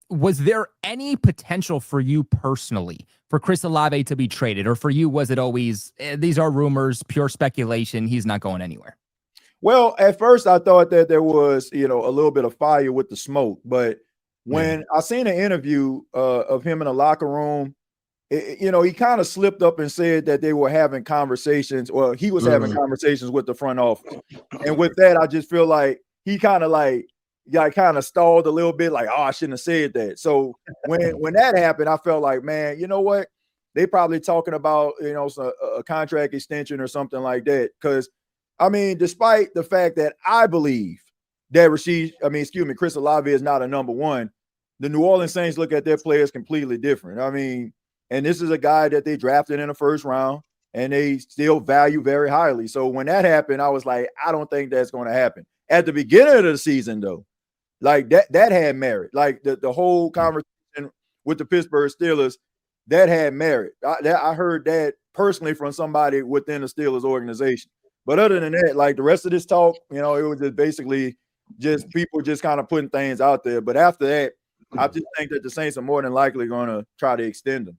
Was there any potential for you personally for Chris Olave to be traded? Or for you, was it always, these are rumors, pure speculation, he's not going anywhere? Well, at first I thought that there was, a little bit of fire with the smoke, but Yeah. when I seen an interview of him in the locker room, he kind of slipped up and said that they were having conversations, or he was having conversations with the front office. And with that, I just feel like he kind of kind of stalled a little bit, like, oh, I shouldn't have said that. So when that happened, I felt like, man, you know what? They probably talking about, a contract extension or something like that. Because I mean, despite the fact that I believe that Chris Olave is not a number one, the New Orleans Saints look at their players completely different. I mean, and this is a guy that they drafted in the first round and they still value very highly. So when that happened, I was like, I don't think that's going to happen. At the beginning of the season, though, like that had merit. Like the whole conversation with the Pittsburgh Steelers, that had merit. I heard that personally from somebody within the Steelers organization. But other than that, like the rest of this talk, it was just basically just people just kind of putting things out there. But after that, I just think that the Saints are more than likely going to try to extend them.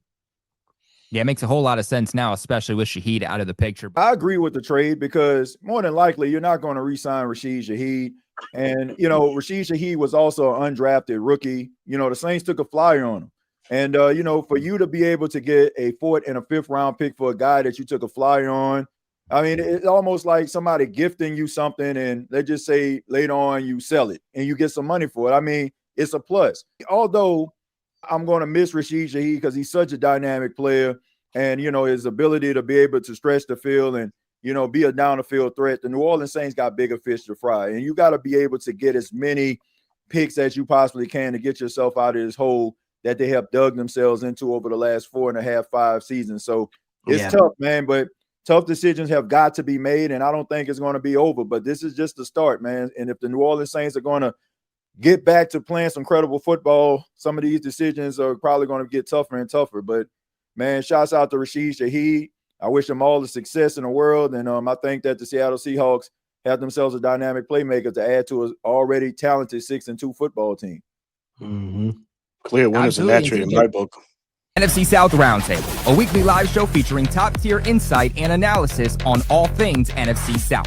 Yeah, it makes a whole lot of sense now, especially with Shaheed out of the picture. I agree with the trade because more than likely you're not going to re-sign Rashid Shaheed. And, Rashid Shaheed was also an undrafted rookie. The Saints took a flyer on him. And, for you to be able to get a 4th and a 5th round pick for a guy that you took a flyer on, I mean, it's almost like somebody gifting you something and they just say later on you sell it and you get some money for it. I mean, it's a plus. Although I'm going to miss Rashid Shaheed because he's such a dynamic player and, his ability to be able to stretch the field and, be a down the field threat. The New Orleans Saints got bigger fish to fry, and you got to be able to get as many picks as you possibly can to get yourself out of this hole that they have dug themselves into over the last 4.5, 5 seasons. So it's tough, man, but tough decisions have got to be made, and I don't think it's going to be over, but this is just the start, man. And if the New Orleans Saints are going to get back to playing some credible football, some of these decisions are probably going to get tougher and tougher. But, man, shouts out to Rashid Shaheed. I wish them all the success in the world, and I think that the Seattle Seahawks have themselves a dynamic playmaker to add to an already talented 6-2 football team. Clear winners in that trade in my book. NFC South Roundtable, a weekly live show featuring top-tier insight and analysis on all things NFC South.